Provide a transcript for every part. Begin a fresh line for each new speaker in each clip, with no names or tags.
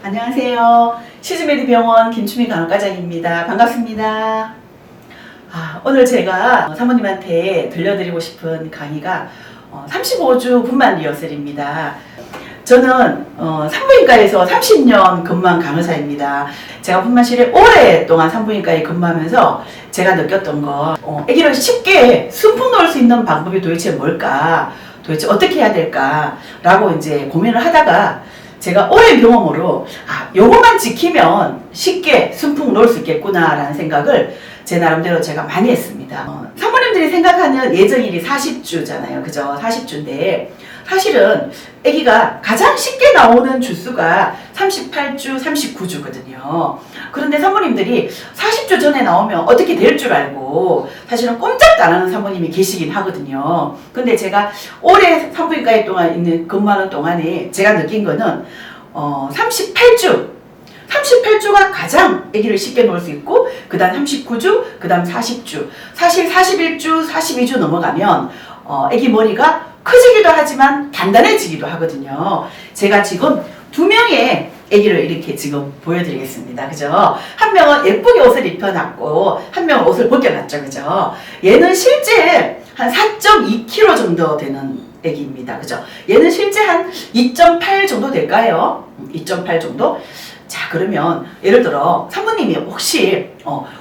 안녕하세요. 시즈메디병원 김추미 간호과장입니다. 반갑습니다. 오늘 제가 사모님한테 들려드리고 싶은 강의가 35주 분만 리허설입니다. 저는 산부인과에서 30년 근무한 간호사입니다. 제가 분만실에 오랫동안 산부인과에 근무하면서 제가 느꼈던 거, 아기를 쉽게 숨풍 놓을 수 있는 방법이 도대체 뭘까? 도대체 어떻게 해야 될까? 라고 이제 고민을 하다가 제가 오랜 경험으로 요것만 지키면 쉽게 숨풍 놓을 수 있겠구나 라는 생각을 제 나름대로 제가 많이 했습니다. 사모님들이 생각하는 예정일이 40주잖아요. 그죠? 40주인데 사실은 아기가 가장 쉽게 나오는 주수가 38주, 39주거든요. 그런데 사모님들이 40주 전에 나오면 어떻게 될 줄 알고 사실은 꼼짝도 안 하는 사모님이 계시긴 하거든요. 근데 제가 오래 산부인과에 근무하는 동안에 제가 느낀 거는 38주가 가장 아기를 쉽게 놓을 수 있고 그 다음 39주, 그 다음 40주, 사실 41주, 42주 넘어가면 아기 머리가 커지기도 하지만 단단해지기도 하거든요. 제가 지금 두 명의 아기를 이렇게 지금 보여드리겠습니다. 그죠? 한 명은 예쁘게 옷을 입혀놨고 한 명은 옷을 벗겨놨죠. 그죠? 얘는 실제 한 4.2kg 정도 되는 아기입니다. 그죠? 얘는 실제 한 2.8 정도 될까요? 2.8 정도? 자, 그러면 예를 들어 사모님이 혹시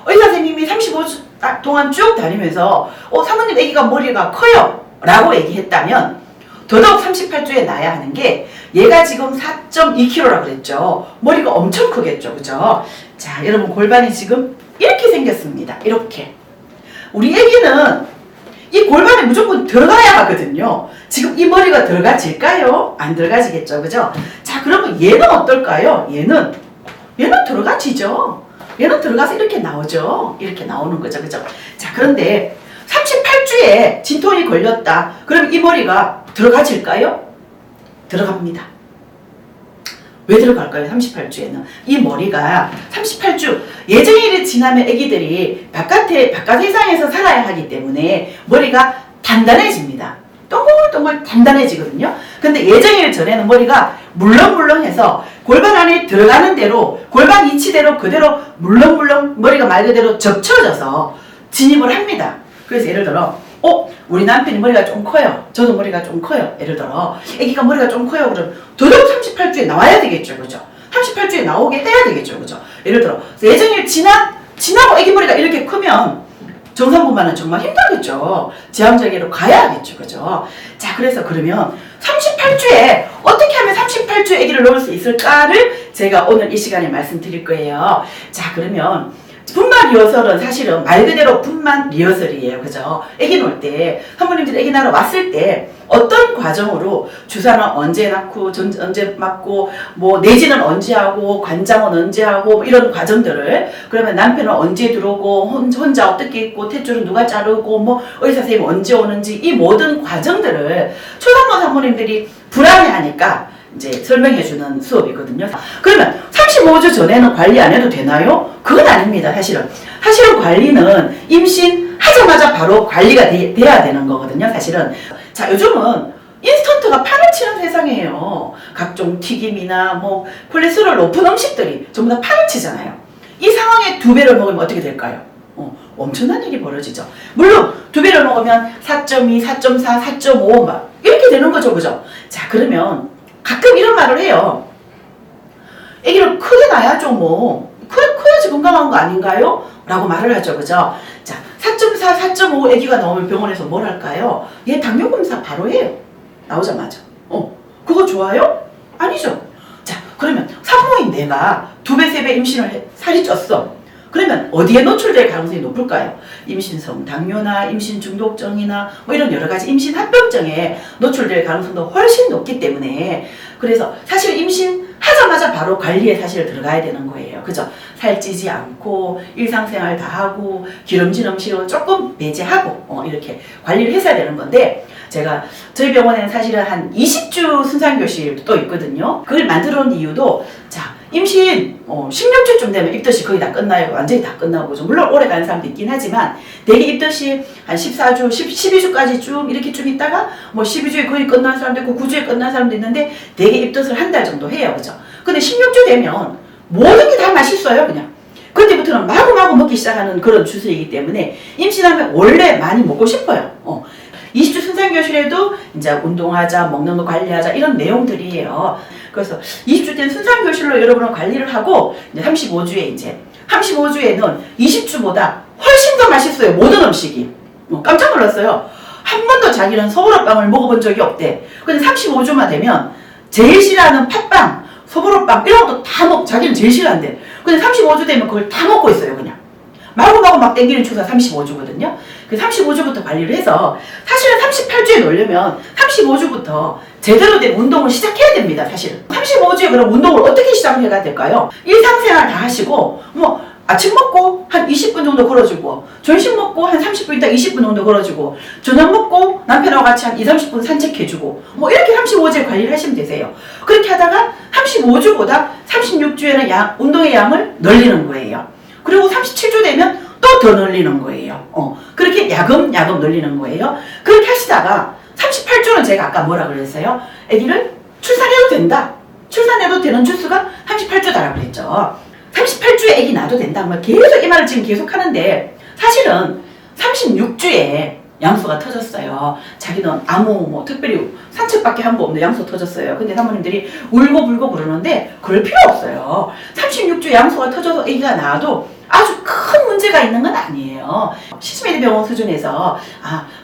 의사 선생님이 35주 동안 쭉 다니면서 사모님 아기가 머리가 커요 라고 얘기했다면 더더욱 38주에 나야 하는 게 얘가 지금 4.2kg라고 그랬죠. 머리가 엄청 크겠죠. 그죠? 자, 여러분 골반이 지금 이렇게 생겼습니다. 이렇게. 우리 아기는 이 골반에 무조건 들어가야 하거든요. 지금 이 머리가 들어가질까요? 안 들어가지겠죠. 그죠? 자, 그러면 얘는 어떨까요? 얘는 들어가지죠. 얘는 들어가서 이렇게 나오죠. 이렇게 나오는 거죠. 그죠? 자, 그런데 38주에 진통이 걸렸다. 그럼 이 머리가 들어가질까요? 들어갑니다. 왜 들어갈까요? 38주에는. 이 머리가 38주 예정일이 지나면 아기들이 바깥 세상에서 살아야 하기 때문에 머리가 단단해집니다. 동글동글 단단해지거든요. 근데 예정일 전에는 머리가 물렁물렁해서 골반 안에 들어가는 대로 골반 이치대로 그대로 물렁물렁 머리가 말 그대로 적쳐져서 진입을 합니다. 그래서 예를 들어 우리 남편이 머리가 좀 커요. 저도 머리가 좀 커요. 예를 들어 아기가 머리가 좀 커요. 그럼 더더욱 38주에 나와야 되겠죠. 그죠? 38주에 나오게 해야 되겠죠. 그죠? 예를 들어 예정일 지나고 아기 머리가 이렇게 크면 정산분만은 정말 힘들겠죠. 제왕절개로 가야 하겠죠. 그죠? 자, 그래서 그러면 38주에 어떻게 하면 38주에 아기를 놓을 수 있을까를 제가 오늘 이 시간에 말씀드릴 거예요. 자, 그러면 분만 리허설은 사실은 말 그대로 분만 리허설이에요. 그죠? 아기 놓을 때, 사모님들이 아기 낳으러 왔을 때 어떤 과정으로 주사는 언제 낳고 언제 맞고 뭐 내지는 언제 하고 관장은 언제 하고 뭐 이런 과정들을 그러면 남편은 언제 들어오고 혼자 어떻게 있고 탯줄은 누가 자르고 뭐 의사 선생님 언제 오는지 이 모든 과정들을 초산모 사모님들이 불안해하니까 이제 설명해주는 수업이거든요. 그러면 35주 전에는 관리 안 해도 되나요? 그건 아닙니다. 사실은 관리는 임신하자마자 바로 관리가 돼야 되는 거거든요. 사실은. 자, 요즘은 인스턴트가 판을 치는 세상이에요. 각종 튀김이나 뭐 콜레스테롤 높은 음식들이 전부 다 판을 치잖아요. 이 상황에 2배를 먹으면 어떻게 될까요? 엄청난 일이 벌어지죠. 물론 2배를 먹으면 4.2, 4.4, 4.5 막 이렇게 되는 거죠. 그죠? 자, 그러면 가끔 이런 말을 해요. 아기를 크게 낳아야죠 뭐. 커야지 건강한 거 아닌가요? 라고 말을 하죠. 그죠? 자, 4.4, 4.5 아기가 나오면 병원에서 뭘 할까요? 얘 당뇨 검사 바로 해요. 나오자마자. 그거 좋아요? 아니죠. 자, 그러면 산모인 내가 2배, 3배 임신을 살이 쪘어. 그러면 어디에 노출될 가능성이 높을까요? 임신성 당뇨나 임신 중독증이나 뭐 이런 여러 가지 임신 합병증에 노출될 가능성도 훨씬 높기 때문에 그래서 사실 임신하자마자 바로 관리에 사실 들어가야 되는 거예요. 그죠? 살찌지 않고 일상생활 다 하고 기름진 음식은 조금 배제하고 이렇게 관리를 했어야 되는 건데 제가 저희 병원에는 사실은 한 20주 순산교실도 있거든요. 그걸 만들어 놓은 이유도 자 임신 16주쯤 되면 입덧이 거의 다 끝나요. 완전히 다 끝나고 물론 오래 가는 사람도 있긴 하지만 대개 입덧이 한 14주, 12주까지 쭉 이렇게 좀 있다가 뭐 12주에 거의 끝난 사람도 있고 9주에 끝난 사람도 있는데 대개 입덧을 한 달 정도 해요. 그죠? 그죠? 근데 16주 되면 모든 게 다 맛있어요, 그냥. 그때부터는 마구마구 먹기 시작하는 그런 주술이기 때문에 임신하면 원래 많이 먹고 싶어요. 20주 순산교실에도 이제 운동하자, 먹는 거 관리하자 이런 내용들이에요. 그래서 20주 때는 순산교실로 여러분은 관리를 하고 이제 35주에는 20주보다 훨씬 더 맛있어요. 모든 음식이. 깜짝 놀랐어요. 한 번도 자기는 소보로빵을 먹어본 적이 없대. 근데 35주만 되면 제일 싫어하는 팥빵, 소보로빵 이런 것도 다 자기는 제일 싫어한대. 근데 35주 되면 그걸 다 먹고 있어요, 그냥. 마구마구 막 땡기는 주가 35주거든요. 그 35주부터 관리를 해서 사실은 38주에 놓으려면 35주부터 제대로 된 운동을 시작해야 됩니다, 사실은. 35주에 그럼 운동을 어떻게 시작해야 될까요? 일상생활 다 하시고, 아침 먹고 한 20분 정도 걸어주고, 점심 먹고 한 30분 있다 20분 정도 걸어주고, 저녁 먹고 남편하고 같이 한 2, 30분 산책해주고, 이렇게 35주에 관리를 하시면 되세요. 그렇게 하다가 35주보다 36주에는 운동의 양을 늘리는 거예요. 그리고 37주 되면 또 더 늘리는 거예요. 그렇게 야금야금 늘리는 거예요. 그렇게 하시다가 38주는 제가 아까 뭐라 그랬어요? 아기를 출산해도 된다. 출산해도 되는 주수가 38주다라고 그랬죠. 38주에 아기 낳아도 된다. 계속 이 말을 지금 계속 하는데 사실은 36주에 양수가 터졌어요. 자기는 아무 특별히 산책밖에 한 거 없는데 양수 터졌어요. 근데 사모님들이 울고불고 그러는데 그럴 필요 없어요. 36주 양수가 터져서 아기가 나와도 아주 큰 문제가 있는 건 아니에요. 시스메드 수준에서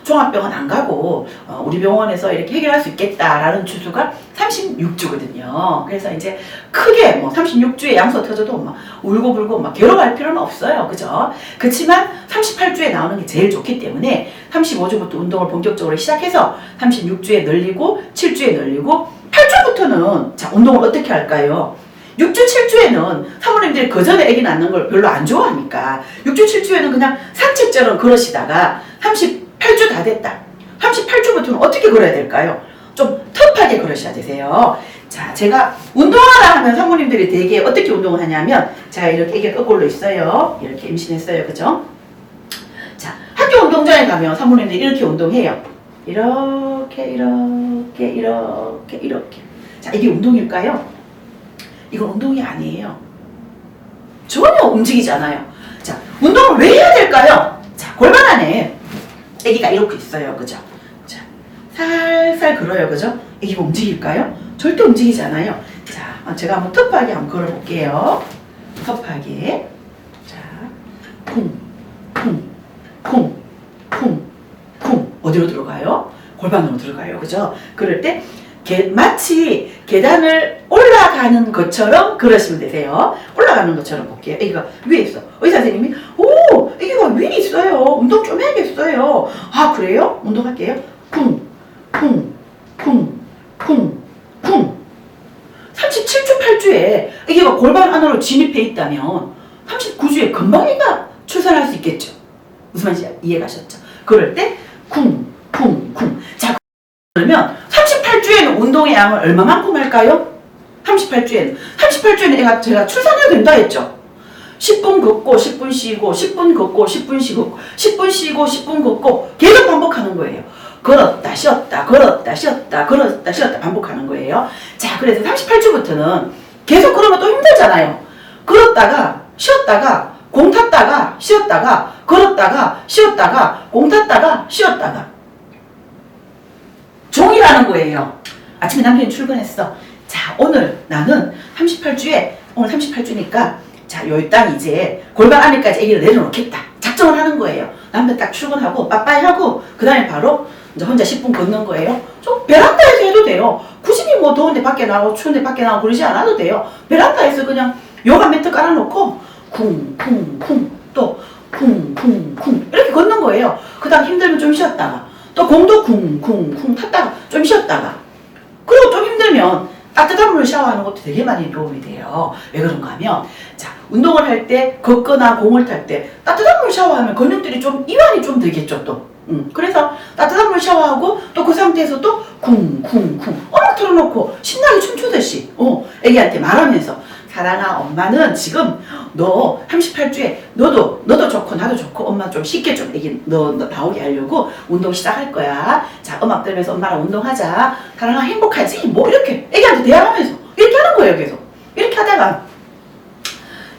종합병원 안 가고 우리 병원에서 이렇게 해결할 수 있겠다라는 주수가 36주거든요. 그래서 이제 크게 36주에 양수가 터져도 울고불고 괴로워할 필요는 없어요. 그죠? 그렇지만 38주에 나오는 게 제일 좋기 때문에 35주부터 운동을 본격적으로 시작해서 36주에 늘리고 7주에 늘리고 8주부터는 자 운동을 어떻게 할까요? 6주, 7주에는 사모님들이 그 전에 아기 낳는 걸 별로 안 좋아하니까 6주, 7주에는 그냥 산책처럼 걸으시다가 38주 다 됐다. 38주부터는 어떻게 걸어야 될까요? 좀 터프하게 걸으셔야 되세요. 자, 제가 운동하라 하면 사모님들이 되게 어떻게 운동을 하냐면 제가 이렇게 아기가 거꾸로 있어요. 이렇게 임신했어요. 그죠? 자, 학교 운동장에 가면 사모님들이 이렇게 운동해요. 이렇게. 자, 이게 운동일까요? 이건 운동이 아니에요. 전혀 움직이지 않아요. 자, 운동을 왜 해야 될까요? 자, 골반 안에 아기가 이렇게 있어요. 그죠? 자, 살살 걸어요. 그죠? 아기가 움직일까요? 절대 움직이지 않아요. 자, 제가 한번 터프하게 한번 걸어볼게요. 터프하게. 자, 쿵. 어디로 들어가요? 골반으로 들어가요. 그죠? 그럴 때 마치 계단을 올라가는 것처럼 그러시면 되세요. 올라가는 것처럼 볼게요. 애기가 위에 있어. 의사 선생님이 애기가 위에 있어요. 운동 좀 해야겠어요. 아 그래요? 운동할게요. 쿵 37주 8주에 애기가 골반 안으로 진입해 있다면 39주에 금방 애가 출산할 수 있겠죠. 무슨 말인지 이해가셨죠? 그럴 때 쿵. 자 그러면 38주에는 운동의 양을 얼마만큼 할까요? 38주에는 애가 제가 출산해야 된다 했죠. 10분 걷고 10분 쉬고 10분 걷고 10분 쉬고 10분 쉬고 10분 걷고 계속 반복하는 거예요. 걸었다 쉬었다 걸었다 쉬었다 걸었다 쉬었다 반복하는 거예요. 자 그래서 38주부터는 계속 그러면 또 힘들잖아요. 걸었다가 쉬었다가 공 탔다가 쉬었다가 걸었다가 쉬었다가 공 탔다가 쉬었다가 종이라는 거예요. 아침에 남편이 출근했어. 자 오늘 나는 38주에 오늘 38주니까 자 요 땅 이제 골반 안에까지 아기를 내려놓겠다. 작정을 하는 거예요. 남편 딱 출근하고 빠빠이 하고 그 다음에 바로 이제 혼자 10분 걷는 거예요. 좀 베란다에서 해도 돼요. 굳이 더운데 밖에 나가고 추운데 밖에 나가고 그러지 않아도 돼요. 베란다에서 그냥 요가 매트 깔아놓고 쿵 또 쿵 이렇게 걷는 거예요. 그 다음 힘들면 좀 쉬었다가 또 공도 쿵 탔다가 좀 쉬었다가 그리고 좀 힘들면 따뜻한 물로 샤워하는 것도 되게 많이 도움이 돼요. 왜 그런가 하면 자 운동을 할 때 걷거나 공을 탈 때 따뜻한 물 샤워하면 근육들이 좀 이완이 좀 되겠죠 또. 그래서 따뜻한 물 샤워하고 또 그 상태에서 또 쿵 음악 틀어놓고 신나게 춤추듯이 애기한테 말하면서 사랑아 엄마는 지금 너 38주에 너도 좋고 나도 좋고 엄마 좀 쉽게 좀 애기 너 나오게 하려고 운동 시작할 거야. 자 음악 들으면서 엄마랑 운동하자. 사랑아 행복하지? 뭐 이렇게 애기한테 대화하면서 이렇게 하는 거예요 계속. 이렇게 하다가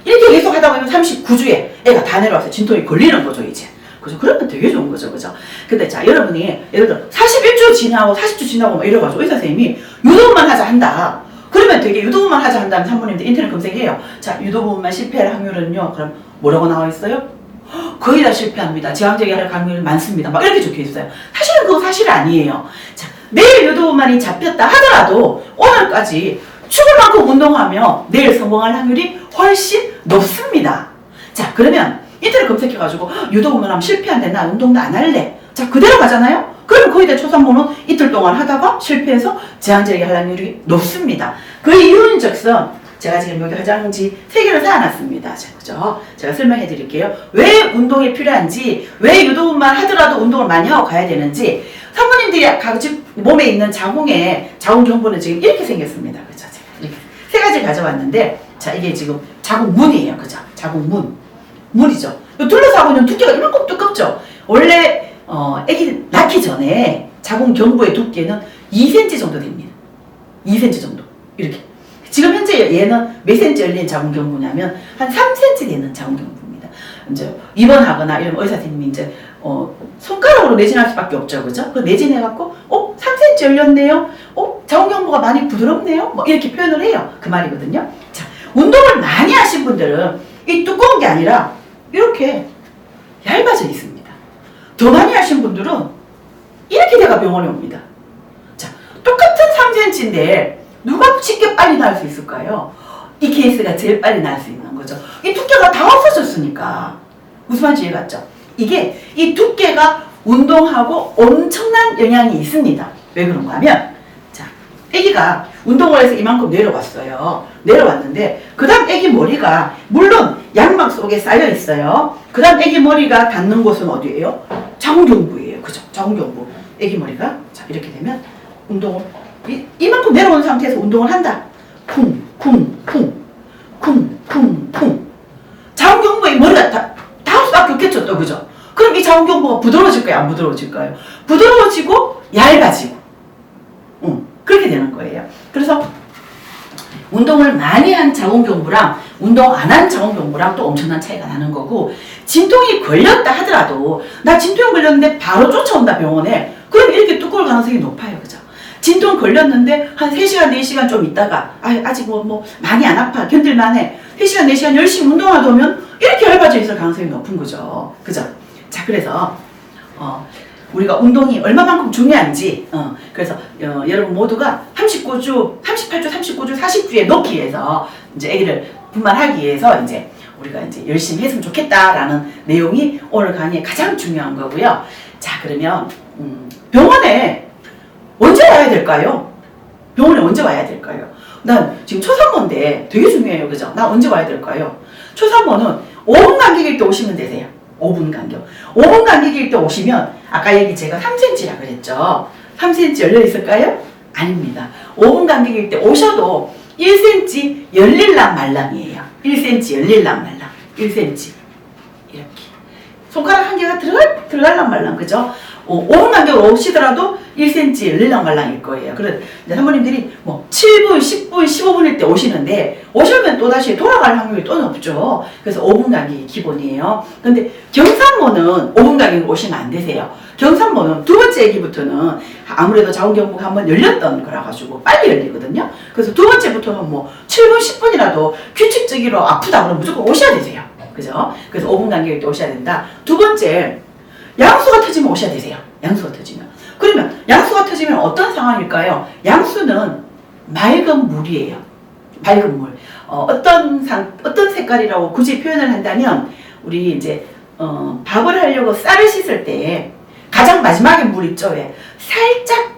이렇게 계속 하다 보면 39주에 애가 다 내려와서 진통이 걸리는 거죠, 이제. 그죠? 그러면 되게 좋은 거죠, 그죠? 근데 자, 여러분이 예를 들어 41주 지나고 40주 지나고 막 이래가지고 의사 선생님이 유도분만 하자 한다. 그러면 되게 유도분만 하자 한다면 산모님들 인터넷 검색해요. 자, 유도분만 실패할 확률은요. 그럼 뭐라고 나와 있어요? 거의 다 실패합니다. 지방적이 할 확률이 많습니다. 막 이렇게 적혀 있어요. 사실은 그거 사실 아니에요. 자, 내일 유도분만이 잡혔다 하더라도 오늘까지 죽을 만큼 운동하며 내일 성공할 확률이 훨씬 높습니다. 자, 그러면 인터넷 검색해가지고 유도분만 하면 실패한데 나 운동도 안 할래. 자, 그대로 가잖아요? 그러면 거의 다 초산모는 이틀 동안 하다가 실패해서 제한적이 할 확률이 높습니다. 그 이유는 즉슨 제가 지금 여기 화장지 3개를 사놨습니다. 자, 그죠? 제가 설명해 드릴게요. 왜 운동이 필요한지, 왜 유도분만 하더라도 운동을 많이 하고 가야 되는지, 산모님들이 각지 몸에 있는 자궁의 자궁 경부는 지금 이렇게 생겼습니다. 그죠? 제가 이렇게 3가지 가져왔는데, 자, 이게 지금 자궁문이에요. 그죠? 자궁문. 문이죠. 둘러싸고 있는 두께가 이만큼 두껍죠? 원래, 아기 낳기 전에 자궁 경부의 두께는 2cm 정도 됩니다. 2cm 정도. 이렇게. 지금 현재 얘는 몇 cm 열린 자궁 경부냐면 한 3cm 되는 자궁 경부입니다. 이제 입원하거나 이런 의사 선생님이 이제 손가락으로 내진할 수밖에 없죠, 그죠? 그 내진해갖고 3cm 열렸네요. 자궁 경부가 많이 부드럽네요. 뭐 이렇게 표현을 해요. 그 말이거든요. 자, 운동을 많이 하신 분들은 이 두꺼운 게 아니라 이렇게 얇아져 있습니다. 더 많이 하신 분들은 이렇게 돼가 병원에 옵니다. 자, 똑같은 3cm인데 누가 쉽게 빨리 나을 수 있을까요? 이 케이스가 제일 빨리 나을 수 있는 거죠. 이 두께가 다 없어졌으니까. 무슨 말인지 이해갔죠? 이게 이 두께가 운동하고 엄청난 영향이 있습니다. 왜 그런가 하면, 자, 아기가 운동을 해서 이만큼 내려왔어요. 내려왔는데 그 다음 아기 머리가 물론 양막 속에 쌓여 있어요. 그 다음 아기 머리가 닿는 곳은 어디예요? 자궁경부예요. 그죠? 자궁경부. 아기 머리가 자 이렇게 되면 운동을 이만큼 내려온 상태에서 운동을 한다. 쿵, 쿵, 쿵, 쿵, 쿵, 쿵. 자궁경부에 머리가 닿을 수밖에 없겠죠, 또 그죠? 그럼 이 자궁경부가 부드러워질까요, 안 부드러워질까요? 부드러워지고 얇아지고, 그렇게 되는 거예요. 그래서 운동을 많이 한 자궁경부랑 운동 안 한 자궁경부랑 또 엄청난 차이가 나는 거고, 진통이 걸렸다 하더라도 나 진통 걸렸는데 바로 쫓아온다 병원에. 그럼 이렇게 두꺼울 가능성이 높아요, 그죠? 진통 걸렸는데 한 3시간, 4시간 좀 있다가 아직 뭐 많이 안 아파, 견딜만해. 3시간, 4시간 열심히 운동하다 보면 이렇게 얇아져 있을 가능성이 높은 거죠. 그죠? 자, 그래서 우리가 운동이 얼마만큼 중요한지 그래서 여러분 모두가 39주, 38주, 39주, 40주에 넣기 위해서 이제 아기를 분만하기 위해서 이제 우리가 이제 열심히 했으면 좋겠다라는 내용이 오늘 강의의 가장 중요한 거고요. 자, 그러면 병원에 언제 와야 될까요? 병원에 언제 와야 될까요? 난 지금 초산모인데 되게 중요해요. 그죠? 나 언제 와야 될까요? 초산모는 5분 간격일 때 오시면 되세요. 5분 간격. 5분 간격일 때 오시면 아까 얘기 제가 3cm라 그랬죠. 3cm 열려 있을까요? 아닙니다. 5분 간격일 때 오셔도 1cm 열릴랑 말랑이에요. 1cm 열릴랑 말랑. 1cm. 이렇게. 손가락 한 개가 들어갈랑 말랑. 그죠? 5분 간격으로 오시더라도 1cm 열릴랑 말랑일 거예요. 그래서 사모님들이 뭐 7분, 10분, 15분일 때 오시는데 오시면 또다시 돌아갈 확률이 또 높죠. 그래서 5분 간격이 기본이에요. 근데 경산모는 5분 간격으로 오시면 안 되세요. 경산모는 두 번째 아기부터는 아무래도 자궁경부가 한번 열렸던 거라 가지고 빨리 열리거든요. 그래서 두 번째부터는 뭐 7분, 10분이라도 규칙적으로 아프다 그러면 무조건 오셔야 되세요. 그죠? 그래서 5분 간격일 때 오셔야 된다. 두 번째, 양수가 터지면 오셔야 되세요. 양수가 터지면. 그러면 양수가 터지면 어떤 상황일까요? 양수는 맑은 물이에요. 맑은 물. 어떤 색깔이라고 굳이 표현을 한다면 우리 이제 밥을 하려고 쌀을 씻을 때 가장 마지막에 물 있죠. 왜? 살짝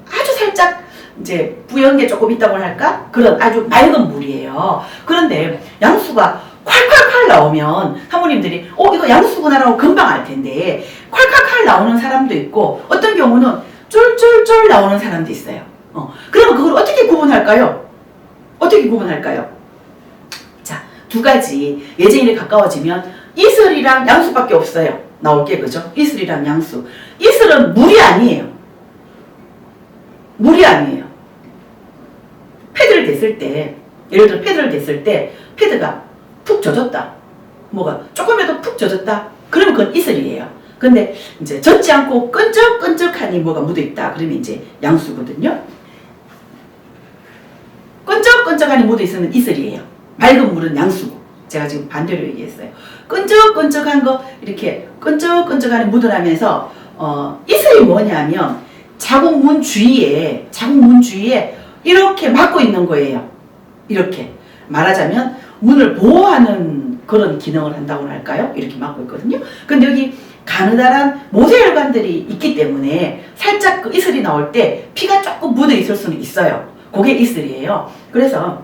아주 살짝 이제 뿌연 게 조금 있다고 할까? 그런 아주 맑은 물이에요. 그런데 양수가 콸콸콸 나오면 사모님들이 이거 양수구나라고 금방 알 텐데 콸콸콸 나오는 사람도 있고 어떤 경우는 쫄쫄쫄 나오는 사람도 있어요. 그러면 그걸 어떻게 구분할까요? 어떻게 구분할까요? 자, 두 가지. 예정일이 가까워지면 이슬이랑 양수밖에 없어요. 나올 게. 그죠? 이슬이랑 양수. 이슬은 물이 아니에요. 물이 아니에요. 패드를 댔을 때 예를 들어 패드를 댔을 때 패드가 푹 젖었다. 뭐가 조금이라도 푹 젖었다. 그러면 그건 이슬이에요. 근데 이제 젖지 않고 끈적끈적하니 뭐가 묻어있다. 그러면 이제 양수거든요. 끈적끈적하니 묻어있으면 이슬이에요. 맑은 물은 양수고. 제가 지금 반대로 얘기했어요. 끈적끈적한 거 이렇게 끈적끈적하니 묻어나면서 이슬이 뭐냐면 자국문 주위에 이렇게 막고 있는 거예요. 이렇게 말하자면 문을 보호하는 그런 기능을 한다고 할까요? 이렇게 막고 있거든요. 근데 여기 가느다란 모세혈관들이 있기 때문에 살짝 그 이슬이 나올 때 피가 조금 묻어 있을 수는 있어요. 그게 이슬이에요. 그래서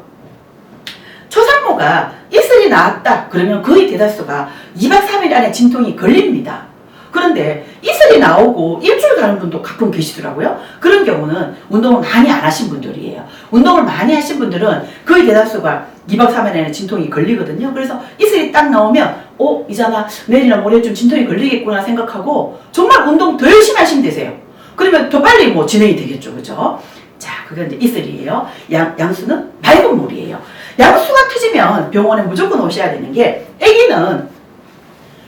초산모가 이슬이 나왔다 그러면 거의 대다수가 2박 3일 안에 진통이 걸립니다. 그런데 이슬이 나오고 일주일 가는 분도 가끔 계시더라고요. 그런 경우는 운동을 많이 안 하신 분들이에요. 운동을 많이 하신 분들은 거의 대다수가 2박 3일 안에 진통이 걸리거든요. 그래서 이슬이 딱 나오면 이자나 내일이나 모레쯤 진통이 걸리겠구나 생각하고 정말 운동 더 열심히 하시면 되세요. 그러면 더 빨리 뭐 진행이 되겠죠. 그죠? 자, 그게 이제 이슬이에요. 양수는 맑은 물이에요. 양수가 터지면 병원에 무조건 오셔야 되는 게 아기는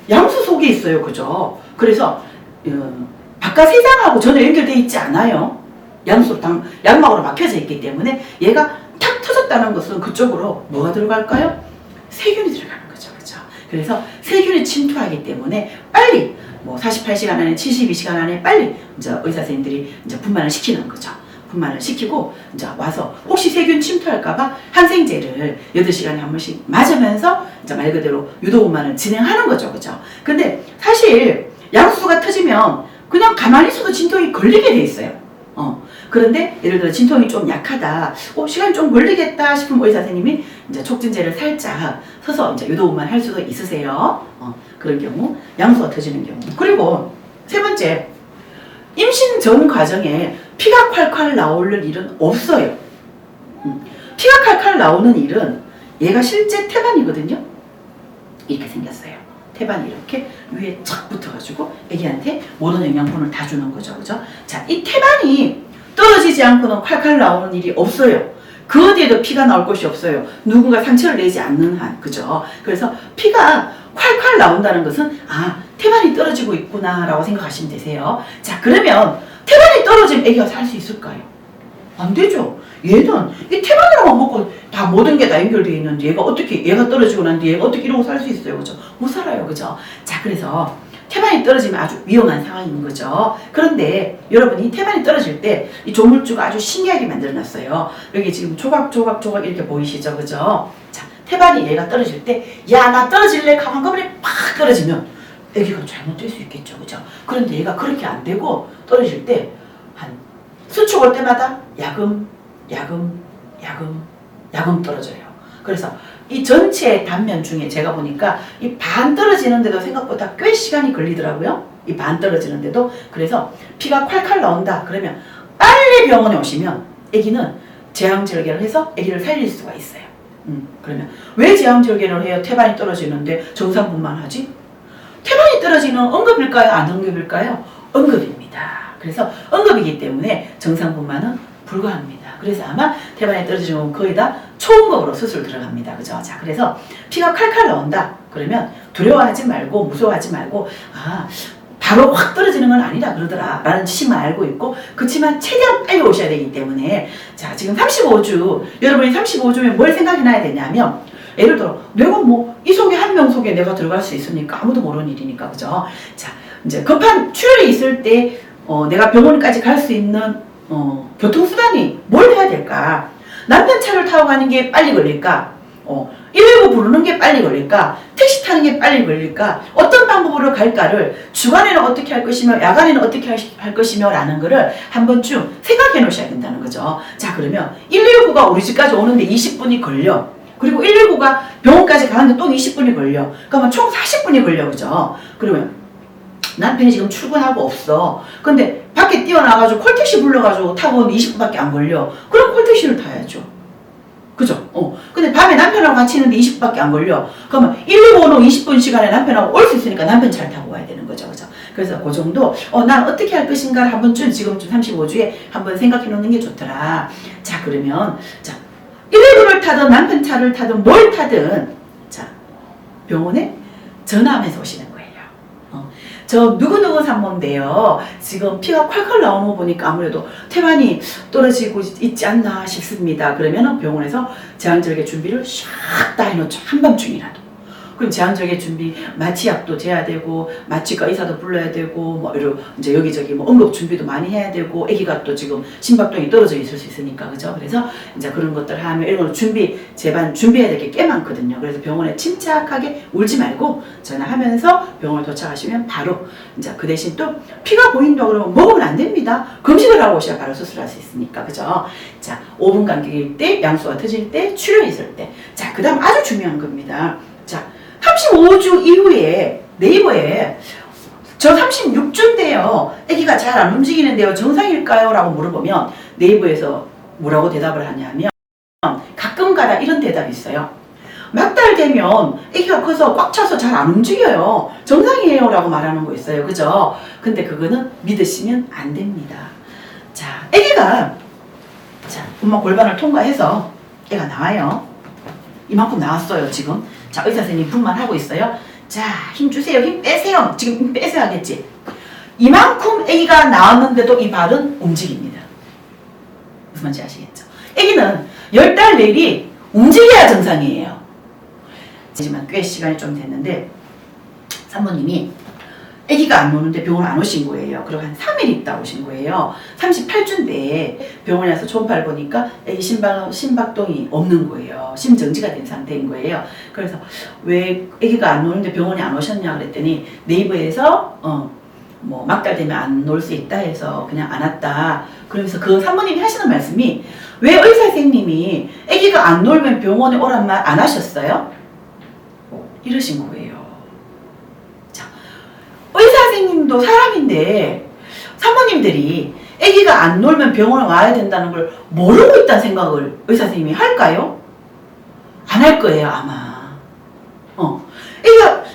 양수 속에 있어요. 그죠? 그래서 바깥 세상하고 전혀 연결되어 있지 않아요. 양막으로 막혀져 있기 때문에 얘가 탁 터졌다는 것은 그쪽으로 뭐가 들어갈까요? 세균이 들어가는 거죠. 그죠? 그래서 세균이 침투하기 때문에 빨리 48시간 안에 72시간 안에 빨리 이제 의사 선생님들이 이제 분만을 시키는 거죠. 분만을 시키고 이제 와서 혹시 세균 침투할까봐 항생제를 8시간에 한 번씩 맞으면서 이제 말 그대로 유도분만을 진행하는 거죠. 그죠? 근데 사실 양수가 터지면 그냥 가만히 있어도 진통이 걸리게 돼 있어요. 그런데 예를 들어 진통이 좀 약하다, 시간이 좀 걸리겠다 싶으면 의사 선생님이 이제 촉진제를 살짝 서서 이제 유도분만 할 수도 있으세요. 그런 경우, 양수가 터지는 경우. 그리고 세 번째, 임신 전 과정에 피가 콸콸 나올 일은 없어요. 피가 콸콸 나오는 일은 얘가 실제 태반이거든요. 이렇게 생겼어요. 태반이 이렇게 위에 착 붙어가지고 애기한테 모든 영양분을 다 주는 거죠. 그죠? 자, 이 태반이 떨어지지 않고는 콸콸 나오는 일이 없어요. 그 어디에도 피가 나올 것이 없어요. 누군가 상처를 내지 않는 한. 그죠? 그래서 피가 콸콸 나온다는 것은 태반이 떨어지고 있구나 라고 생각하시면 되세요. 자, 그러면 태반이 떨어지면 애기가 살 수 있을까요? 안 되죠. 얘는 이 태반으로만 먹고 다 모든 게 다 연결되어 있는데 얘가 떨어지고 난 뒤에 얘가 어떻게 이러고 살 수 있어요. 그죠? 못 살아요. 그죠? 자, 그래서 태반이 떨어지면 아주 위험한 상황인 거죠. 그런데 여러분이 태반이 떨어질 때 이 조물주가 아주 신기하게 만들어놨어요. 여기 지금 조각 이렇게 보이시죠? 그죠? 자, 태반이 얘가 떨어질 때 나 떨어질래? 한꺼번에 팍 떨어지면 애기가 잘못될 수 있겠죠. 그죠? 그런데 얘가 그렇게 안 되고 떨어질 때 한 수축 올 때마다 야금 떨어져요. 그래서 이 전체 단면 중에 제가 보니까 이 반 떨어지는데도 생각보다 꽤 시간이 걸리더라고요. 이 반 떨어지는데도. 그래서 피가 콸콸 나온다 그러면 빨리 병원에 오시면 아기는 제왕절개를 해서 아기를 살릴 수가 있어요. 그러면 왜 제왕절개를 해요? 태반이 떨어지는데 정상분만 하지? 태반이 떨어지는 응급일까요? 안 응급일까요? 응급입니다. 그래서 응급이기 때문에 정상분만은 불가합니다. 그래서 아마 태반이 떨어지면 거의 다 초응급으로 수술 들어갑니다. 그죠? 자, 그래서 피가 칼칼 나온다. 그러면 두려워하지 말고 무서워하지 말고 바로 확 떨어지는 건 아니다 그러더라 라는 지식만 알고 있고, 그렇지만 최대한 빨리 오셔야 되기 때문에 자, 지금 35주 여러분이 35주면 뭘 생각해놔야 되냐면, 예를 들어 내가 이 속에 한 명 속에 내가 들어갈 수 있으니까 아무도 모르는 일이니까. 그죠? 자, 이제 급한 출혈이 있을 때 내가 병원까지 갈 수 있는 교통수단이 뭘 해야 될까? 남편 차를 타고 가는 게 빨리 걸릴까? 119 부르는 게 빨리 걸릴까? 택시 타는 게 빨리 걸릴까? 어떤 방법으로 갈까를 주간에는 어떻게 할 것이며 야간에는 어떻게 할 것이며 라는 거를 한 번쯤 생각해 놓으셔야 된다는 거죠. 자, 그러면 119가 우리 집까지 오는데 20분이 걸려. 그리고 119가 병원까지 가는데 또 20분이 걸려. 그러면 총 40분이 걸려. 그죠? 그러면 남편이 지금 출근하고 없어. 근데 밖에 뛰어나가지고 콜택시 불러가지고 타고 오면 20분밖에 안 걸려. 그럼 콜택시를 타야죠. 그죠? 근데 밤에 남편하고 같이 있는데 20분밖에 안 걸려. 그러면 119는 20분 시간에 남편하고 올 수 있으니까 남편 차를 타고 와야 되는 거죠. 그죠? 그래서 그 정도, 난 어떻게 할 것인가를 한 번쯤 지금쯤 35주에 한번 생각해 놓는 게 좋더라. 자, 그러면, 자, 119를 타든 남편 차를 타든 뭘 타든 자 병원에 전화하면서 오시는 거예요. 저 누구누구 산모인데요. 지금 피가 콸콸 나오는 거 보니까 아무래도 태반이 떨어지고 있지 않나 싶습니다. 그러면 병원에서 제왕절개 준비를 샥 다 해놓죠. 한밤중이라도. 그럼 제왕절개 준비, 마취약도 재야 되고, 마취과 의사도 불러야 되고, 뭐, 이제 여기저기 뭐 응급 준비도 많이 해야 되고, 아기가 또 지금 심박동이 떨어져 있을 수 있으니까, 그죠? 그래서 이제 그런 것들 하면 이런 걸 제반 준비해야 될 게 꽤 많거든요. 그래서 병원에 침착하게 울지 말고 전화하면서 병원에 도착하시면 바로 이제 그 대신 또 피가 보인다 그러면 먹으면 안 됩니다. 금식을 하고 오셔야 바로 수술할 수 있으니까, 그죠? 자, 5분 간격일 때, 양수가 터질 때, 출혈이 있을 때. 자, 그 다음 아주 중요한 겁니다. 자, 35주 이후에 네이버에 저 36주인데요. 아기가 잘 안 움직이는데요. 정상일까요? 라고 물어보면 네이버에서 뭐라고 대답을 하냐면 가끔가다 이런 대답이 있어요. 막달 되면 아기가 커서 꽉 차서 잘 안 움직여요. 정상이에요. 라고 말하는 거 있어요. 그죠? 근데 그거는 믿으시면 안 됩니다. 자, 아기가 자, 엄마 골반을 통과해서 애가 나와요. 이만큼 나왔어요. 지금. 자, 의사 선생님 분만 하고 있어요. 자, 힘 주세요. 힘 빼세요. 지금 힘 빼세요 하겠지. 이만큼 아기가 나왔는데도 이 발은 움직입니다. 무슨 말인지 아시겠죠? 아기는 10달 내리 움직여야 정상이에요. 하지만 꽤 시간이 좀 됐는데 산모님이 아기가 안 오는데 병원 안 오신 거예요. 그리고 한 3일 있다 오신 거예요. 38주인데 병원에 와서 초음파를 보니까 아기 심박동이 없는 거예요. 심정지가 된 상태인 거예요. 그래서 왜 아기가 안 오는데 병원에 안 오셨냐 그랬더니 네이버에서 뭐 막달 되면 안 올 수 있다 해서 그냥 안 왔다. 그러면서 그 산모님이 하시는 말씀이 왜 의사 선생님이 아기가 안 놀면 병원에 오란 말 안 하셨어요? 이러신 거예요. 의사 선생님도 사람인데 사모님들이 아기가 안 놀면 병원에 와야 된다는 걸 모르고 있다는 생각을 의사 선생님이 할까요? 안 할 거예요 아마.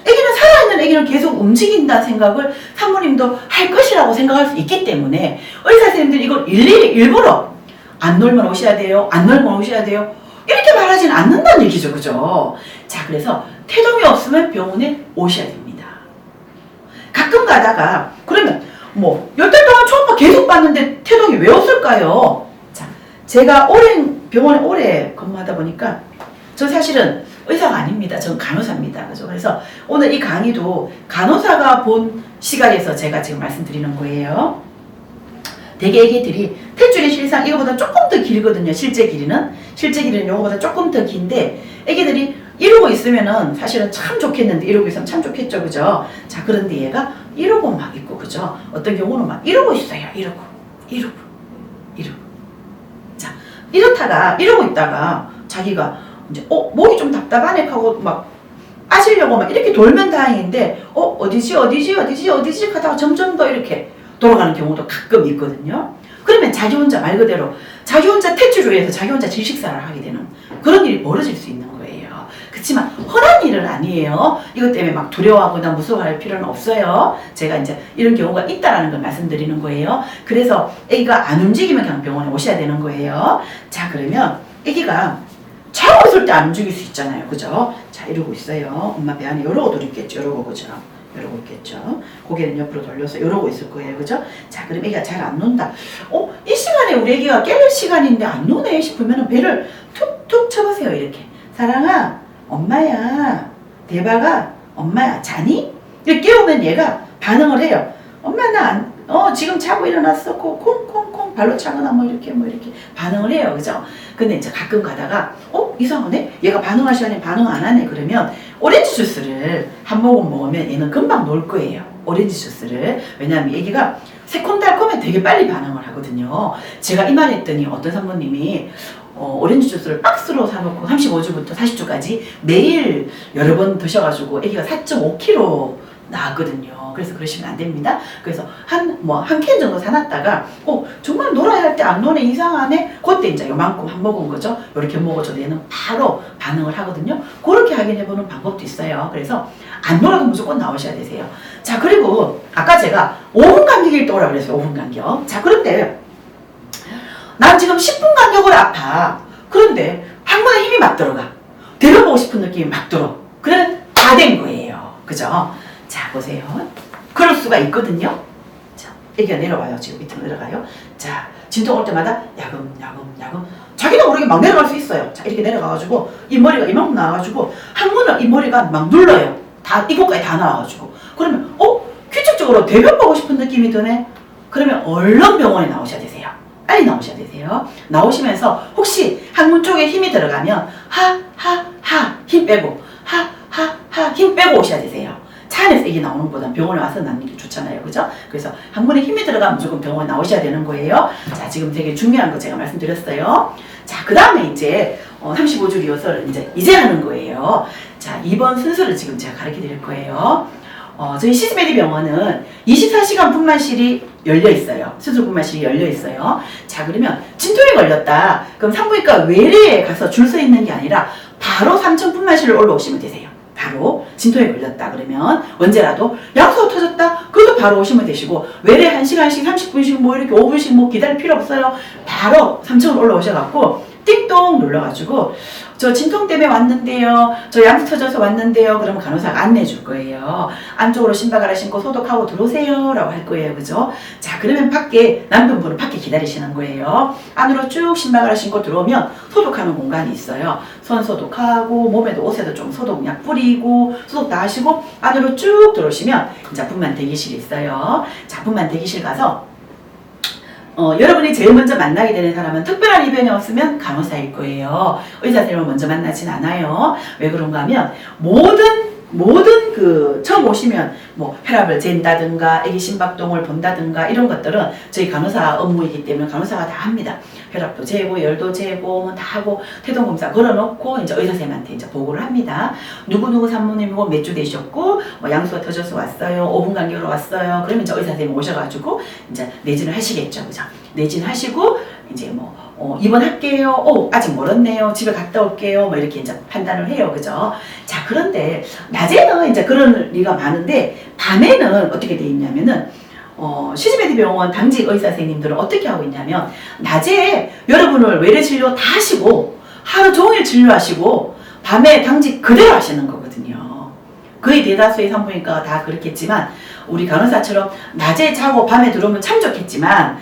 아기는 살아있는 아기는 계속 움직인다는 생각을 사모님도 할 것이라고 생각할 수 있기 때문에 의사 선생님들이 이걸 일부러 안 놀면 오셔야 돼요, 안 놀면 오셔야 돼요 이렇게 말하지는 않는다는 얘기죠. 그죠? 자, 그래서 태동이 없으면 병원에 오셔야 됩니다. 가끔 가다가 그러면 뭐 10달 동안 초음파 계속 봤는데 태동이 왜 없을까요? 자, 제가 병원에 오래 근무하다 보니까 저 사실은 의사가 아닙니다. 전 간호사입니다. 그죠? 그래서 오늘 이 강의도 간호사가 본 시각에서 제가 지금 말씀드리는 거예요. 대개 애기들이 탯줄이 실상 이거보다 조금 더 길거든요. 실제 길이는 이거보다 조금 더 긴데 애기들이 이러고 있으면은 사실은 참 좋겠는데 이러고 있으면 참 좋겠죠. 그죠? 자, 그런데 얘가 이러고 막 있고, 그죠? 어떤 경우는 막 이러고 있어요. 이러고. 자, 이러고 있다가 자기가 이제 목이 좀 답답하네 하고 막 빠지려고 막 이렇게 돌면 다행인데 어디지 하다가 점점 더 이렇게 돌아가는 경우도 가끔 있거든요. 그러면 자기 혼자 말 그대로 자기 혼자 탯줄 위에서 자기 혼자 질식사를 하게 되는 그런 일이 벌어질 수 있는 거예요. 그렇지만 흔한 일은 아니에요. 이것 때문에 막 두려워하거나 무서워할 필요는 없어요. 제가 이제 이런 경우가 있다라는 걸 말씀드리는 거예요. 그래서 아기가 안 움직이면 그냥 병원에 오셔야 되는 거예요. 자, 그러면 아기가 자고 있을 때 안 움직일 수 있잖아요. 그죠? 자, 이러고 있어요. 엄마 배 안에 이러고도 있겠죠. 이러고, 그죠? 이러고 있겠죠. 고개는 옆으로 돌려서 이러고 있을 거예요. 그죠? 자, 그럼 애기가 잘 안 논다. 이 시간에 우리 애기가 깰 시간인데 안 노네 싶으면 배를 툭툭 쳐보세요. 이렇게. 사랑아, 엄마야. 대박아, 엄마야. 자니? 이렇게 깨우면 얘가 반응을 해요. 엄마 나 지금 자고 일어났어. 콩콩콩 발로 차거나 뭐 이렇게 반응을 해요. 그죠? 근데 이제 가끔 가다가 이상하네? 얘가 반응할 시간에 반응 안 하네. 그러면 오렌지 주스를 한 모금 먹으면 얘는 금방 놀 거예요. 오렌지 주스를. 왜냐하면 얘기가 새콤달콤해 되게 빨리 반응을 하거든요. 제가 이 말 했더니 어떤 산모님이 오렌지 주스를 박스로 사놓고 35주부터 40주까지 매일 여러 번 드셔가지고 애기가 4.5kg 나왔거든요. 그래서 그러시면 안 됩니다. 그래서 한 캔 정도 사놨다가 정말 놀아야 할 때 안 노네 이상하네 그때 이제 요만큼 한 모금 거죠. 이렇게 먹어줘도 얘는 바로 반응을 하거든요. 그렇게 확인해보는 방법도 있어요. 그래서 안 놀아도 무조건 나오셔야 되세요. 자, 그리고 아까 제가 5분 간격일 때 오라 그랬어요. 5분 간격. 자, 그런데 난 지금 10분 간격으로 아파. 그런데 힘이 막 들어가. 대변 보고 싶은 느낌이 막 들어. 그러면 다 된 거예요. 그죠? 자, 보세요. 그럴 수가 있거든요. 자, 애기가 내려와요. 지금 밑으로 내려가요. 자, 진통 올 때마다 야금. 자기도 모르게 막 내려갈 수 있어요. 자, 이렇게 내려가가지고 이 머리가 이만큼 나와가지고 항문을 이 머리가 막 눌러요. 다 이곳까지 다 나와가지고. 그러면 규칙적으로 대변 보고 싶은 느낌이 드네. 그러면 얼른 병원에 나오셔야 되세요. 빨리 나오셔야 되세요. 나오시면서 혹시 항문 쪽에 힘이 들어가면 하하하 힘 빼고 하하하 힘 빼고 오셔야 되세요. 차 안에서 애기 나오는 것보다 병원에 와서 낳는 게 좋잖아요. 그죠? 그래서 항문에 힘이 들어가면 무조건 병원에 나오셔야 되는 거예요. 자, 지금 되게 중요한 거 제가 말씀드렸어요. 자, 그 다음에 이제 35주 리허설을 이제 하는 거예요. 자, 이번 순서를 지금 제가 가르쳐 드릴 거예요. 저희 시즈메디 병원은 24시간 분만실이 열려 있어요. 수술 분만실이 열려 있어요. 자, 그러면 진통이 걸렸다. 그럼 산부인과 외래에 가서 줄 서 있는 게 아니라 바로 3층 분만실로 올라오시면 되세요. 바로 진통이 걸렸다 그러면 언제라도 약수가 터졌다 그래도 바로 오시면 되시고 외래 1시간씩 30분씩 뭐 이렇게 5분씩 뭐 기다릴 필요 없어요. 바로 3층으로 올라오셔갖고 띵동 눌러가지고 저 진통 때문에 왔는데요. 저 양수 터져서 왔는데요. 그러면 간호사가 안내해 줄 거예요. 안쪽으로 신발 갈아 신고 소독하고 들어오세요. 라고 할 거예요. 그죠? 자, 그러면 밖에, 남편분은 밖에 기다리시는 거예요. 안으로 쭉 신발 갈아 신고 들어오면 소독하는 공간이 있어요. 손 소독하고, 몸에도 옷에도 좀 소독약 뿌리고, 소독 다 하시고, 안으로 쭉 들어오시면, 이제 분만 대기실이 있어요. 자, 분만 대기실 가서, 여러분이 제일 먼저 만나게 되는 사람은 특별한 이변이 없으면 간호사일 거예요. 의사 선생님을 먼저 만나진 않아요. 왜 그런가 하면 모든 처음 오시면 뭐 혈압을 잰다든가 애기 심박동을 본다든가 이런 것들은 저희 간호사 업무이기 때문에 간호사가 다 합니다. 혈압도 재고 열도 재고 뭐 다 하고 태동검사 걸어놓고 이제 의사 선생님한테 이제 보고를 합니다. 누구 산모님이고 몇 주 되셨고 뭐 양수가 터져서 왔어요. 5분 간격으로 왔어요. 그러면 이제 의사 선생님 오셔가지고 이제 내진을 하시겠죠, 그죠? 내진하시고 이제 뭐 입원할게요. 아직 멀었네요. 집에 갔다 올게요. 뭐 이렇게 이제 판단을 해요. 그죠? 자, 그런데 낮에는 이제 그런 리가 많은데 밤에는 어떻게 돼 있냐면은 시즈메디 병원 당직 의사 선생님들은 어떻게 하고 있냐면 낮에 여러분을 외래 진료 다 하시고 하루 종일 진료하시고 밤에 당직 그대로 하시는 거거든요. 거의 대다수의 산부인과가 다 그렇겠지만 우리 간호사처럼 낮에 자고 밤에 들어오면 참 좋겠지만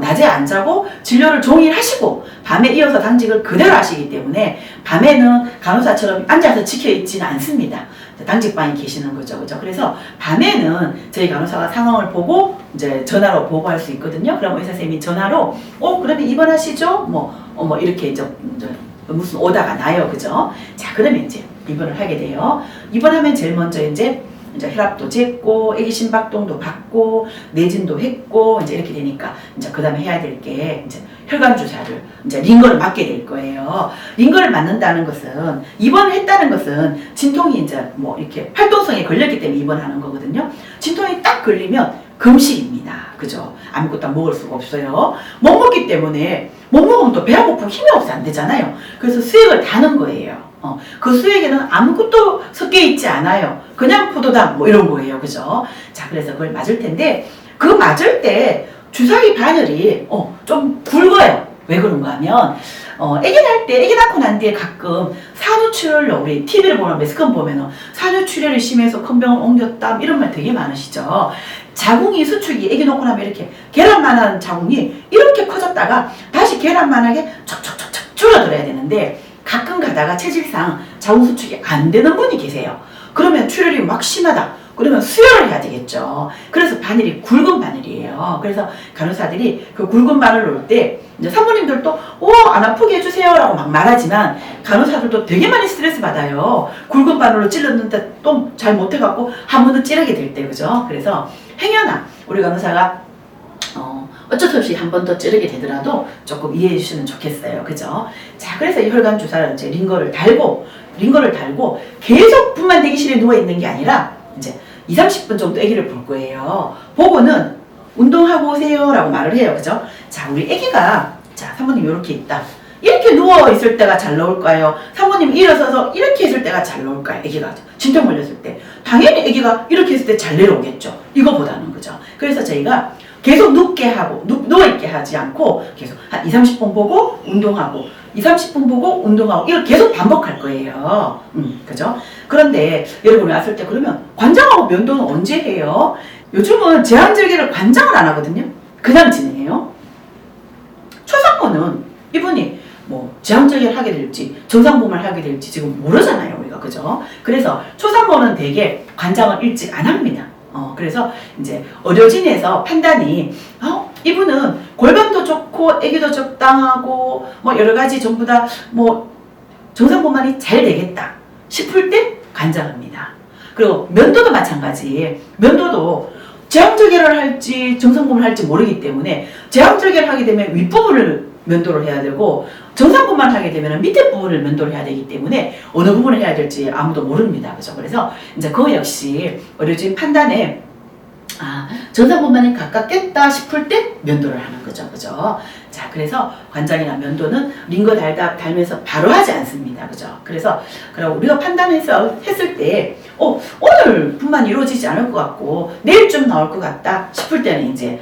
낮에 안 자고 진료를 종일 하시고 밤에 이어서 당직을 그대로 하시기 때문에 밤에는 간호사처럼 앉아서 지켜있지는 않습니다. 당직방에 계시는 거죠. 그죠? 그래서 밤에는 저희 간호사가 상황을 보고 이제 전화로 보고할 수 있거든요. 그럼 의사 선생님이 전화로 그러면 입원하시죠? 뭐 이렇게 이제 무슨 오다가 나요. 그죠? 자, 그러면 이제 입원을 하게 돼요. 입원하면 제일 먼저 이제 혈압도 쟀고 애기 심박동도 받고 내진도 했고 이제 이렇게 되니까 이제 그다음에 해야 될 게 이제 혈관 주사를 이제 링거를 맞게 될 거예요. 링거를 맞는다는 것은 입원을 했다는 것은 진통이 이제 뭐 이렇게 활동성에 걸렸기 때문에 입원하는 거거든요. 진통이 딱 걸리면 금식입니다. 그죠? 아무것도 먹을 수가 없어요. 못 먹기 때문에 못 먹으면 또 배가 고프고 힘이 없어 안 되잖아요. 그래서 수액을 다는 거예요. 그 수액에는 아무것도 섞여 있지 않아요. 그냥 포도당 뭐 이런 거예요. 그죠? 자, 그래서 그걸 맞을 텐데 그 맞을 때 주사기 바늘이 좀 굵어요. 왜 그런가 하면 애기 낳고 난 뒤에 가끔 산후출혈로 우리 TV를 보면 매스컴 보면은 산후출혈이 심해서 큰 병을 옮겼다 이런 말 되게 많으시죠. 자궁이 수축이 애기 놓고 나면 이렇게 계란만한 자궁이 이렇게 커졌다가 다시 계란만하게 척척척척 줄어들어야 되는데 가끔 가다가 체질상 자궁 수축이 안 되는 분이 계세요. 그러면 출혈이 막 심하다. 그러면 수혈을 해야 되겠죠. 그래서 바늘이 굵은 바늘이에요. 그래서 간호사들이 그 굵은 바늘을 놓을 때 이제 산모님들도 안 아프게 해주세요 라고 막 말하지만 간호사들도 되게 많이 스트레스 받아요. 굵은 바늘로 찔렀는데 또 잘 못해갖고 한 번 더 찌르게 될 때, 그죠? 그래서 행여나 우리 간호사가 어쩔 수 없이 한 번 더 찌르게 되더라도 조금 이해해 주시면 좋겠어요. 그죠? 자, 그래서 이 혈관 주사를 이제 링거를 달고 계속 분만 대기실에 누워있는 게 아니라 이제 20-30분 정도 아기를 볼 거예요. 보고는 운동하고 오세요 라고 말을 해요. 그죠? 자, 우리 아기가 자, 사모님 이렇게 있다. 이렇게 누워있을 때가 잘 나올까요? 사모님 일어서서 이렇게 있을 때가 잘 나올까요? 아기가 진통 걸렸을 때 당연히 아기가 이렇게 있을 때 잘 내려오겠죠. 이거보다는. 그죠? 그래서 저희가 계속 눕게 하고 누워있게 하지 않고 계속 한 2, 30분 보고 운동하고 2, 30분 보고 운동하고 이걸 계속 반복할 거예요. 그죠? 그런데 여러분이 왔을 때 그러면 관장하고 면도는 언제 해요? 요즘은 제왕절개를 관장을 안 하거든요. 그냥 진행해요. 초상모는 이분이 뭐 제왕절개를 하게 될지 정상보험을 하게 될지 지금 모르잖아요, 우리가. 그죠? 그래서 초상모는 되게 관장을 일찍 안 합니다. 그래서 이제 의료진에서 판단이 이분은 골반도 좋고 아기도 적당하고 뭐 여러 가지 전부 다 뭐 정상보험이 잘 되겠다 싶을 때 관장합니다. 그리고 면도도 마찬가지. 면도도 제왕절개를 할지 정상보험을 할지 모르기 때문에 제왕절개를 하게 되면 윗부분을 면도를 해야 되고 정상부만 하게 되면 밑에 부분을 면도를 해야 되기 때문에 어느 부분을 해야 될지 아무도 모릅니다. 그죠? 그래서 이제 그거 역시 의료진 판단에 정상부만이 가깝겠다 싶을 때 면도를 하는 거죠. 그죠? 자, 그래서 관장이나 면도는 링거 달면서 바로 하지 않습니다. 그죠? 그래서 우리가 했을 때, 오늘뿐만 이루어지지 않을 것 같고, 내일쯤 나올 것 같다 싶을 때는 이제,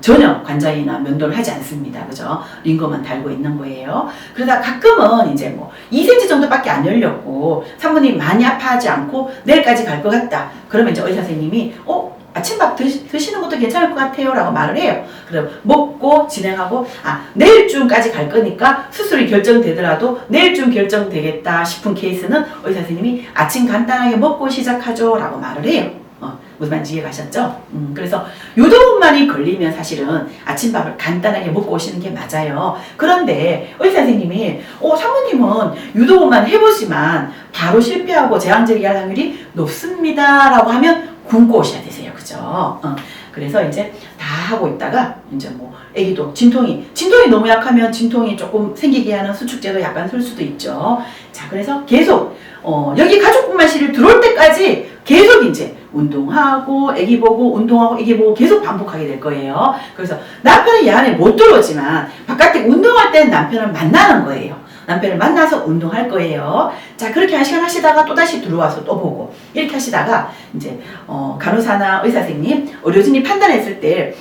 전혀 관장이나 면도를 하지 않습니다. 그죠? 링거만 달고 있는 거예요. 그러다 가끔은 이제 뭐 2cm 정도밖에 안 열렸고, 산모님 많이 아파하지 않고 내일까지 갈 것 같다. 그러면 이제 의사 선생님이, 아침밥 드시는 것도 괜찮을 것 같아요 라고 말을 해요. 그럼 먹고 진행하고 내일쯤까지 갈 거니까 수술이 결정되더라도 내일쯤 결정되겠다 싶은 케이스는 의사 선생님이 아침 간단하게 먹고 시작하죠 라고 말을 해요. 무슨 말인지 이해 가셨죠? 그래서 유도분만이 걸리면 사실은 아침밥을 간단하게 먹고 오시는 게 맞아요. 그런데 의사 선생님이 사모님은 유도분만 해보지만 바로 실패하고 제왕절개할 확률이 높습니다 라고 하면 굶고 오셔야 되세요. 그죠? 그래서 이제 다 하고 있다가 이제 뭐 애기도 진통이 너무 약하면 진통이 조금 생기게 하는 수축제도 약간 쓸 수도 있죠. 자, 그래서 계속 여기 가족분만실을 들어올 때까지 계속 이제 운동하고 애기 보고 운동하고 애기 보고 계속 반복하게 될 거예요. 그래서 남편은 이 안에 못 들어오지만 바깥에 운동할 때는 남편을 만나는 거예요. 남편을 만나서 운동할 거예요. 자, 그렇게 1시간 하시다가 또다시 들어와서 또 보고 이렇게 하시다가 이제 간호사나 의사 선생님, 의료진이 판단했을 때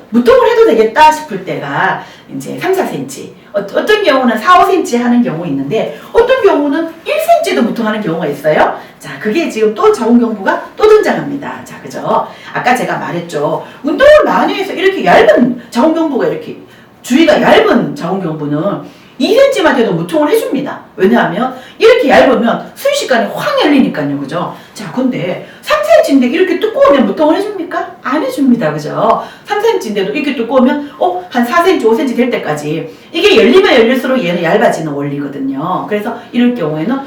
무통을 해도 되겠다 싶을 때가 이제 3, 4cm, 어떤 경우는 4, 5cm 하는 경우 있는데 어떤 경우는 1cm도 무통하는 경우가 있어요. 자, 그게 지금 또 자궁경부가 또 등장합니다. 자, 그죠? 아까 제가 말했죠. 운동을 많이 해서 이렇게 얇은 자궁경부가 이렇게 주위가 얇은 자궁경부는 2cm만 돼도 무통을 해줍니다. 왜냐하면 이렇게 얇으면 순식간에 확 열리니까요. 그죠? 자, 근데 3cm인데 이렇게 두꺼우면 무통을 해줍니까? 안 해줍니다. 그죠? 3cm인데도 이렇게 두꺼우면 한 4cm, 5cm 될 때까지 이게 열리면 열릴수록 얘는 얇아지는 원리거든요. 그래서 이럴 경우에는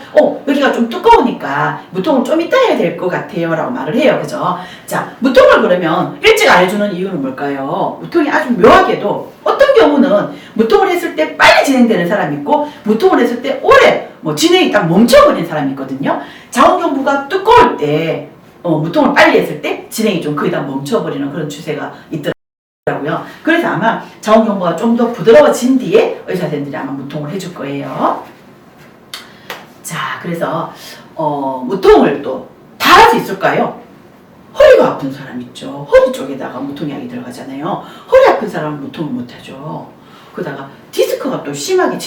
여기가 좀 두꺼우니까 무통을 좀 이따 해야 될 것 같아요 라고 말을 해요. 그죠? 자, 무통을 그러면 일찍 안 해주는 이유는 뭘까요? 무통이 아주 묘하게도 어떤 경우는 무통을 했을 때 빨리 진행되는 사람이 있고 무통을 했을 때 오래 진행이 딱 멈춰버린 사람이 있거든요. 자궁경부가 두꺼울 때 무통을 빨리 했을 때 진행이 좀 거의 다 멈춰버리는 그런 추세가 있더라고요. 그래서 아마 자궁경부가 좀 더 부드러워진 뒤에 의사선생님들이 아마 무통을 해줄 거예요. 자, 그래서 무통을 또 다 할 수 있을까요? 허리가 아픈 사람 있죠. 허리 쪽에다가 무통약이 들어가잖아요. 허리 아픈 사람은 무통을 못하죠. 그러다가 디스크가 또 심하게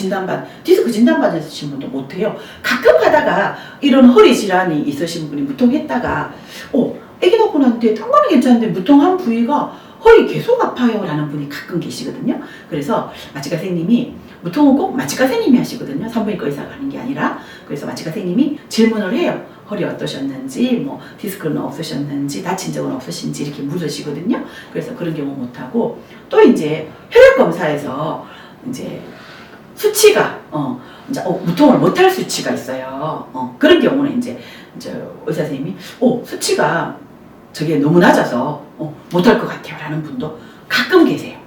디스크 진단받으신 분도 못해요. 가끔 하다가 이런 허리 질환이 있으신 분이 무통했다가 애기 낳고 났는데 딴 거는 괜찮은데 무통한 부위가 허리 계속 아파요 라는 분이 가끔 계시거든요. 그래서 마취과 선생님이 무통은 꼭 마취과 선생님이 하시거든요. 산부인과 의사가 하는 게 아니라. 그래서 마취과 선생님이 질문을 해요. 허리 어떠셨는지, 뭐 디스크는 없으셨는지, 다친 적은 없으신지 이렇게 물으시거든요. 그래서 그런 경우 못하고 또 이제 혈액 검사에서 이제 수치가 이제 무통을 못할 수치가 있어요. 그런 경우는 이제 의사 선생님이 수치가 저게 너무 낮아서 못할 것 같아요 라는 분도 가끔 계세요.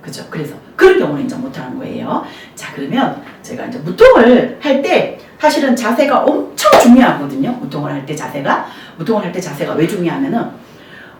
그죠? 그래서 그런 경우는 이제 못하는 거예요. 자, 그러면 제가 이제 무통을 할 때 사실은 자세가 엄청 중요하거든요. 무통을 할 때 자세가 왜 중요하면은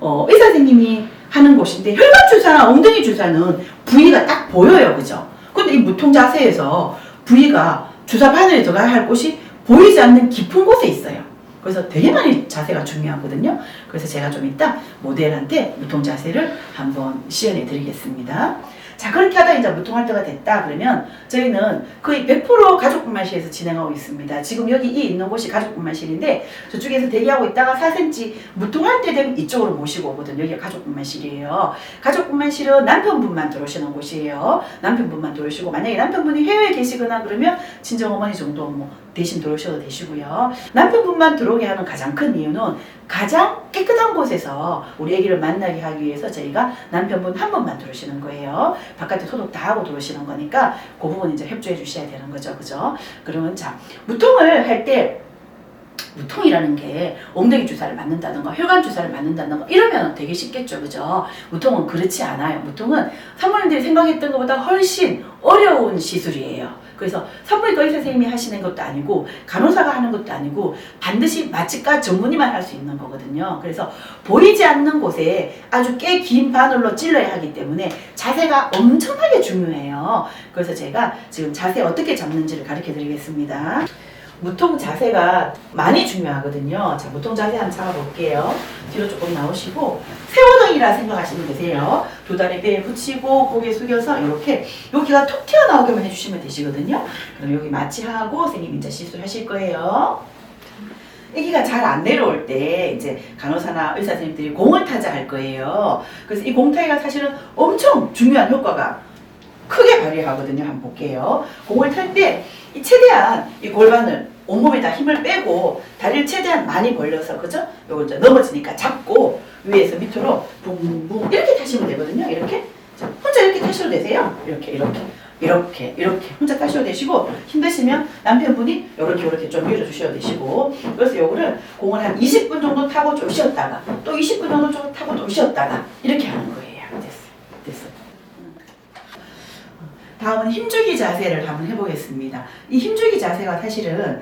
의사 선생님이 하는 곳인데 혈관 주사나 엉덩이 주사는 부위가 딱 보여요. 그죠? 근데 이 무통 자세에서 부위가 주사 바늘에 들어가야 할 곳이 보이지 않는 깊은 곳에 있어요. 그래서 되게 많이 자세가 중요하거든요. 그래서 제가 좀 이따 모델한테 무통 자세를 한번 시연해 드리겠습니다. 자, 그렇게 하다 이제 무통할 때가 됐다 그러면 저희는 거의 100% 가족분만실에서 진행하고 있습니다. 지금 여기 이 있는 곳이 가족분만실인데 저쪽에서 대기하고 있다가 4cm 무통할 때 되면 이쪽으로 모시고 오거든요. 여기가 가족분만실이에요. 가족분만실은 남편분만 들어오시는 곳이에요. 남편분만 들어오시고 만약에 남편분이 해외에 계시거나 그러면 친정어머니 정도 뭐 대신 들어오셔도 되시고요. 남편분만 들어오게 하는 가장 큰 이유는 가장 깨끗한 곳에서 우리 아기를 만나게 하기 위해서 저희가 남편분 한 분만 들어오시는 거예요. 바깥에 소독 다 하고 들어오시는 거니까 그 부분 이제 협조해 주셔야 되는 거죠. 그죠? 그러면 자, 무통을 할 때 무통이라는 게 엉덩이 주사를 맞는다든가 혈관 주사를 맞는다든가 이러면 되게 쉽겠죠. 그죠? 무통은 그렇지 않아요. 무통은 산모님들이 생각했던 것보다 훨씬 어려운 시술이에요. 그래서 산부인과 의사 선생님이 하시는 것도 아니고 간호사가 하는 것도 아니고 반드시 마취과 전문의만 할 수 있는 거거든요. 그래서 보이지 않는 곳에 아주 꽤 긴 바늘로 찔러야 하기 때문에 자세가 엄청나게 중요해요. 그래서 제가 지금 자세 어떻게 잡는지를 가르쳐 드리겠습니다. 무통 자세가 많이 중요하거든요. 자, 무통 자세 한번 잡아볼게요. 뒤로 조금 나오시고 새우등이라 생각하시면 되세요. 두 다리 배에 붙이고 고개 숙여서 이렇게 여기가 톡 튀어나오게만 해주시면 되시거든요. 그럼 여기 마취하고 선생님 이제 시술하실 거예요. 아기가 잘 안 내려올 때 이제 간호사나 의사 선생님들이 공을 타자 할 거예요. 그래서 이 공타기가 사실은 엄청 중요한 효과가 크게 발휘하거든요. 한번 볼게요. 공을 탈 때 최대한 이 골반을 온몸에다 힘을 빼고 다리를 최대한 많이 벌려서 그죠? 요거 이제 넘어지니까 잡고 위에서 밑으로 붕붕 이렇게 타시면 되거든요. 이렇게 자, 혼자 이렇게 타셔도 되세요. 이렇게 혼자 타셔도 되시고 힘드시면 남편분이 이렇게 좀 밀어주셔도 되시고 그래서 요거를 공을 한 20분 정도 타고 좀 쉬었다가 또 20분 정도 좀 타고 좀 쉬었다가 이렇게 하는 거예요. 됐어. 다음은 힘주기 자세를 한번 해보겠습니다. 이 힘주기 자세가 사실은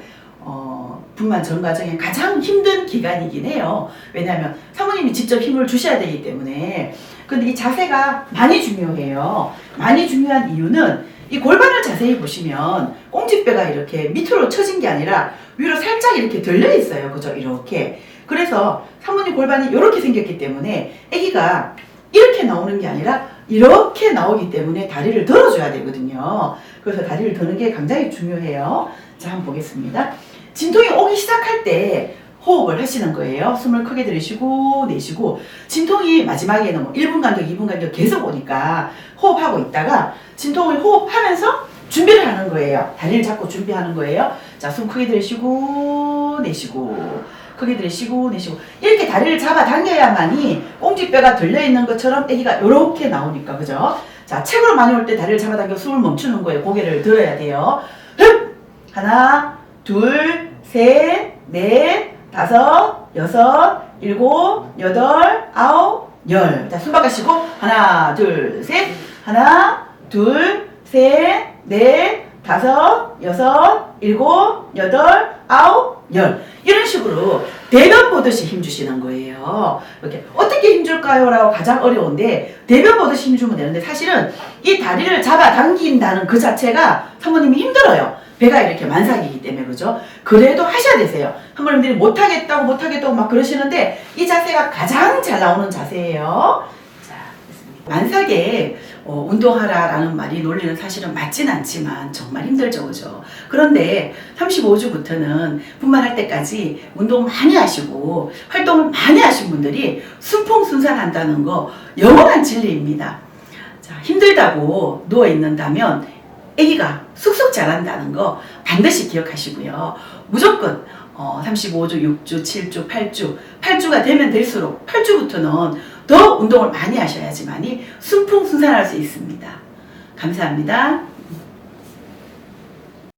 분만 전 과정에 가장 힘든 기간이긴 해요. 왜냐하면 사모님이 직접 힘을 주셔야 되기 때문에. 근데 이 자세가 많이 중요해요. 많이 중요한 이유는 이 골반을 자세히 보시면 꽁지뼈가 이렇게 밑으로 처진 게 아니라 위로 살짝 이렇게 들려 있어요. 그죠? 이렇게. 그래서 사모님 골반이 이렇게 생겼기 때문에 아기가 이렇게 나오는 게 아니라 이렇게 나오기 때문에 다리를 들어줘야 되거든요. 그래서 다리를 드는 게 굉장히 중요해요. 자, 한번 보겠습니다. 진통이 오기 시작할 때 호흡을 하시는 거예요. 숨을 크게 들이쉬고 내쉬고 진통이 마지막에는 뭐 1분 간격, 2분 간격 계속 오니까 호흡하고 있다가 진통을 호흡하면서 준비를 하는 거예요. 다리를 잡고 준비하는 거예요. 자, 숨 크게 들이쉬고 내쉬고 크게 들이쉬고 내쉬고 이렇게 다리를 잡아 당겨야만이 꽁지뼈가 들려있는 것처럼 아기가 이렇게 나오니까 그죠? 자, 책으로 많이 올 때 다리를 잡아 당겨 숨을 멈추는 거예요. 고개를 들어야 돼요. 흡! 하나, 둘, 셋, 넷, 다섯, 여섯, 일곱, 여덟, 아홉, 열. 자, 숨 바꾸시고 하나, 둘, 셋, 하나, 둘, 셋, 넷, 다섯, 여섯, 일곱, 여덟, 아홉, 열. 이런 식으로 대변 보듯이 힘 주시는 거예요. 이렇게 어떻게 힘 줄까요? 라고 가장 어려운데 대변 보듯이 힘 주면 되는데 사실은 이 다리를 잡아 당긴다는 그 자체가 사모님이 힘들어요. 배가 이렇게 만삭이기 때문에 그죠? 그래도 하셔야 되세요. 사모님들이 못하겠다고 막 그러시는데 이 자세가 가장 잘 나오는 자세예요. 자, 됐습니다. 만삭에 운동하라라는 말이 논리는 사실은 맞진 않지만 정말 힘들죠. 그죠? 그런데 35주부터는 분만할 때까지 운동 많이 하시고 활동을 많이 하신 분들이 순풍순산한다는 거 영원한 진리입니다. 자, 힘들다고 누워있는다면 아기가 쑥쑥 자란다는 거 반드시 기억하시고요. 무조건 35주, 6주, 7주, 8주가 되면 될수록 8주부터는 더 운동을 많이 하셔야지만이 순풍순산할 수 있습니다. 감사합니다.